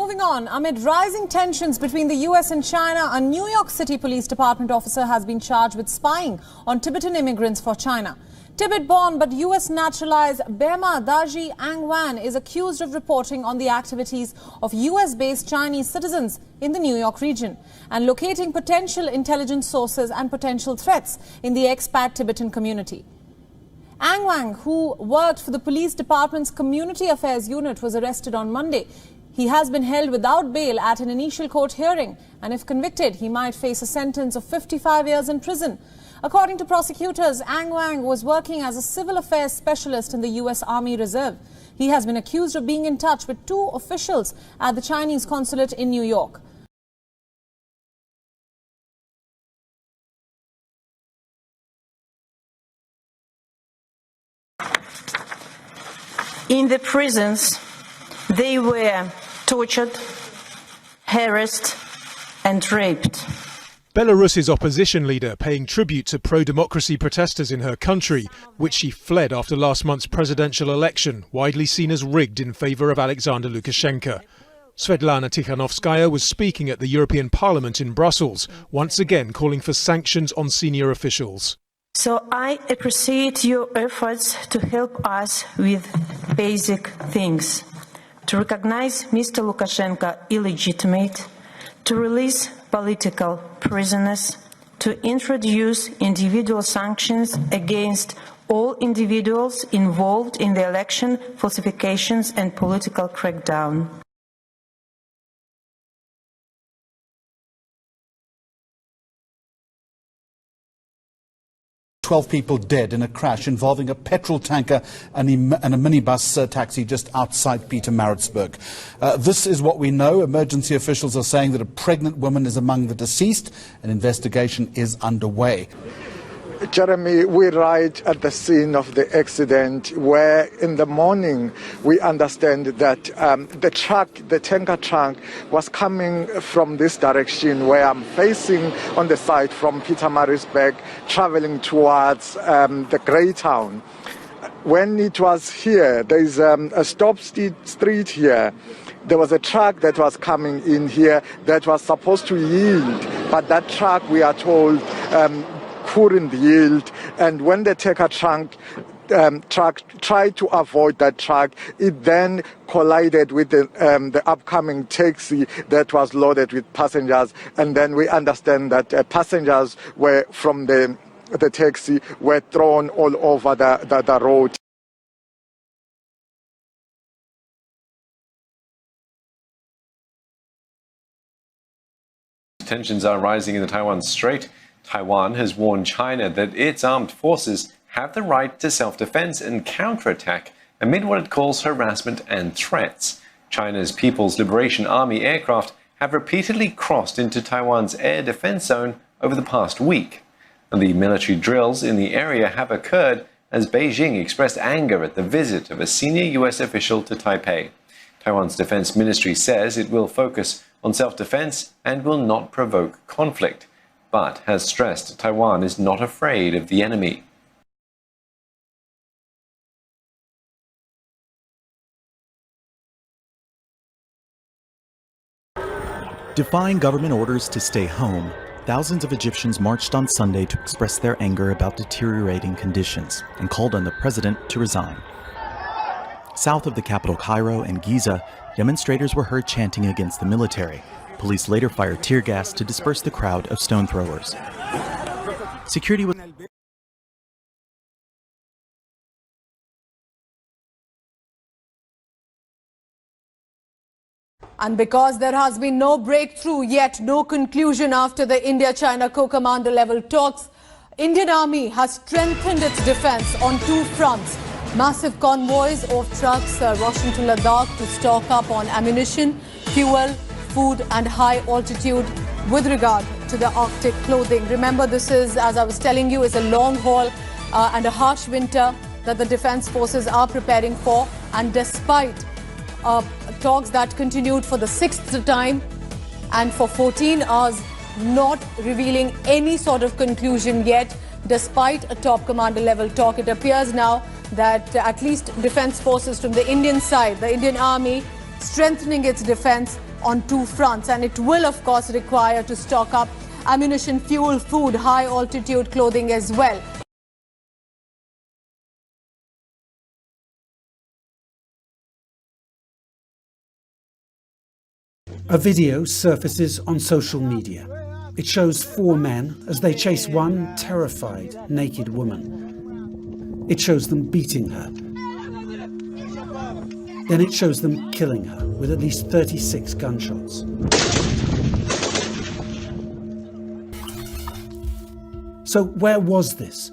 moving on, amid rising tensions between the US and China, a New York City Police Department officer has been charged with spying on Tibetan immigrants for China. Tibet-born but US naturalized Bema Daji Angwan is accused of reporting on the activities of US-based Chinese citizens in the New York region and locating potential intelligence sources and potential threats in the expat Tibetan community. Angwan, who worked for the police department's community affairs unit, was arrested on Monday. He has been held without bail at an initial court hearing, and if convicted, he might face a sentence of 55 years in prison. According to prosecutors, Angwan was working as a civil affairs specialist in the US Army Reserve. He has been accused of being in touch with two officials at the Chinese consulate in New York. In the prisons, they were tortured, harassed and raped. Belarus's opposition leader paying tribute to pro-democracy protesters in her country, which she fled after last month's presidential election, widely seen as rigged in favour of Alexander Lukashenko. Svetlana Tikhanovskaya was speaking at the European Parliament in Brussels, once again calling for sanctions on senior officials. So I appreciate your efforts to help us with basic things. To recognize Mr. Lukashenko illegitimate, to release political prisoners, to introduce individual sanctions against all individuals involved in the election falsifications and political crackdown. 12 people dead in a crash involving a petrol tanker and a minibus taxi just outside Pietermaritzburg. This is what we know. Emergency officials are saying that a pregnant woman is among the deceased. An investigation is underway. Jeremy, we're right at the scene of the accident where in the morning we understand that the tanker truck was coming from this direction where I'm facing on the side from Pietermaritzburg, traveling towards the Grey Town. When it was here, there's a stop street here. There was a truck that was coming in here that was supposed to yield, but that truck, we are told, couldn't yield, and when the tanker truck tried to avoid that truck, it then collided with the upcoming taxi that was loaded with passengers, and then we understand that passengers were from the taxi were thrown all over the road. Tensions are rising in the Taiwan Strait. Taiwan has warned China that its armed forces have the right to self-defense and counterattack amid what it calls harassment and threats. China's People's Liberation Army aircraft have repeatedly crossed into Taiwan's air defense zone over the past week. And the military drills in the area have occurred as Beijing expressed anger at the visit of a senior US official to Taipei. Taiwan's defense ministry says it will focus on self-defense and will not provoke conflict, but has stressed Taiwan is not afraid of the enemy. Defying government orders to stay home, thousands of Egyptians marched on Sunday to express their anger about deteriorating conditions and called on the president to resign. South of the capital Cairo and Giza, demonstrators were heard chanting against the military. Police later fired tear gas to disperse the crowd of stone throwers. Security was... And because there has been no breakthrough yet, no conclusion after the India-China co-commander level talks, Indian Army has strengthened its defense on two fronts. Massive convoys of trucks rushing to Ladakh to stock up on ammunition, fuel, food and high altitude with regard to the Arctic clothing. Remember, this is, as I was telling you, is a long haul and a harsh winter that the defense forces are preparing for. And despite talks that continued for the 6th time and for 14 hours, not revealing any sort of conclusion yet, despite a top commander level talk, it appears now that at least defense forces from the Indian side, the Indian Army, strengthening its defense on two fronts, and it will of course require to stock up ammunition, fuel, food, high altitude clothing as well. A video surfaces on social media. It shows four men as they chase one terrified, naked woman. It shows them beating her. Then it shows them killing her with at least 36 gunshots. So where was this?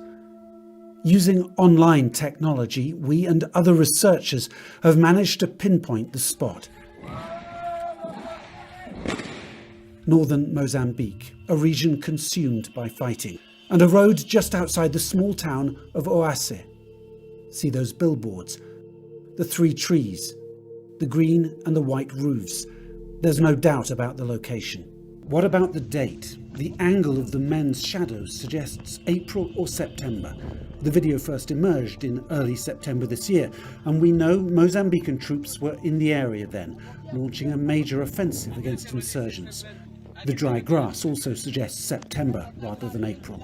Using online technology, we and other researchers have managed to pinpoint the spot. Northern Mozambique, a region consumed by fighting, and a road just outside the small town of Oase. See those billboards, the three trees, the green and the white roofs. There's no doubt about the location. What about the date? The angle of the men's shadows suggests April or September. The video first emerged in early September this year, and we know Mozambican troops were in the area then, launching a major offensive against insurgents. The dry grass also suggests September rather than April.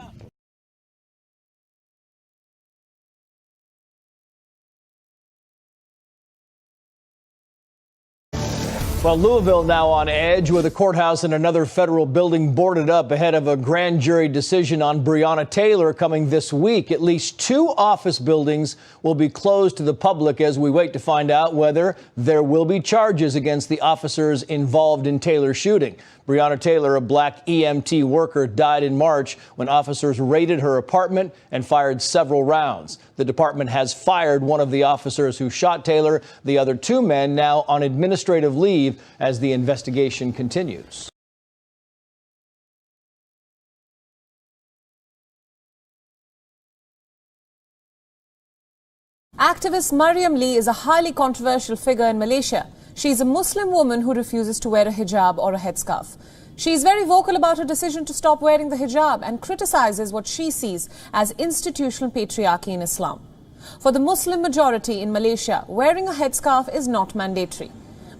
Well, Louisville now on edge with a courthouse and another federal building boarded up ahead of a grand jury decision on Breonna Taylor coming this week. At least 2 office buildings will be closed to the public as we wait to find out whether there will be charges against the officers involved in Taylor's shooting. Breonna Taylor, a black EMT worker, died in March when officers raided her apartment and fired several rounds. The department has fired one of the officers who shot Taylor. The other 2 men now on administrative leave as the investigation continues. Activist Maryam Lee is a highly controversial figure in Malaysia. She is a Muslim woman who refuses to wear a hijab or a headscarf. She is very vocal about her decision to stop wearing the hijab and criticizes what she sees as institutional patriarchy in Islam. For the Muslim majority in Malaysia, wearing a headscarf is not mandatory.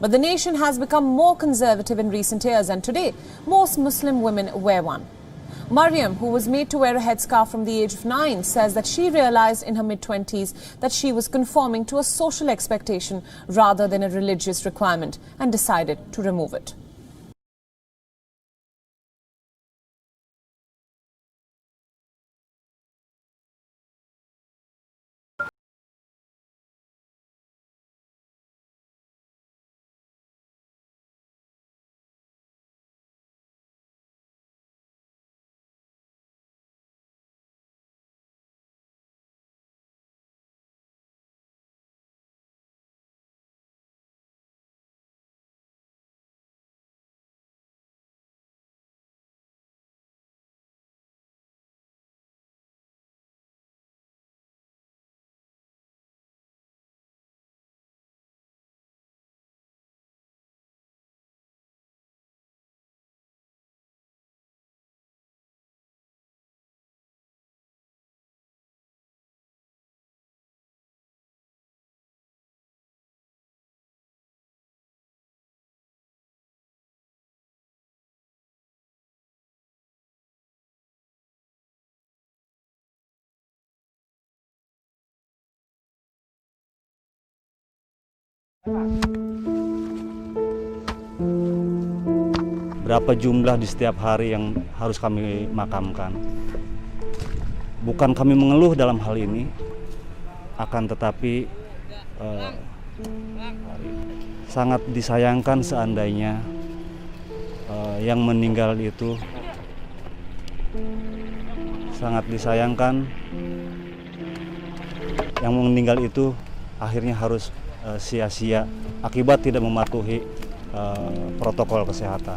But the nation has become more conservative in recent years, and today, most Muslim women wear one. Maryam, who was made to wear a headscarf from the age of 9, says that she realized in her mid-20s that she was conforming to a social expectation rather than a religious requirement and decided to remove it. Berapa jumlah di setiap hari yang harus kami makamkan. Bukan kami mengeluh dalam hal ini, akan tetapi sangat disayangkan seandainya yang meninggal itu, sangat disayangkan yang meninggal itu akhirnya harus sia-sia akibat tidak mematuhi protokol kesehatan.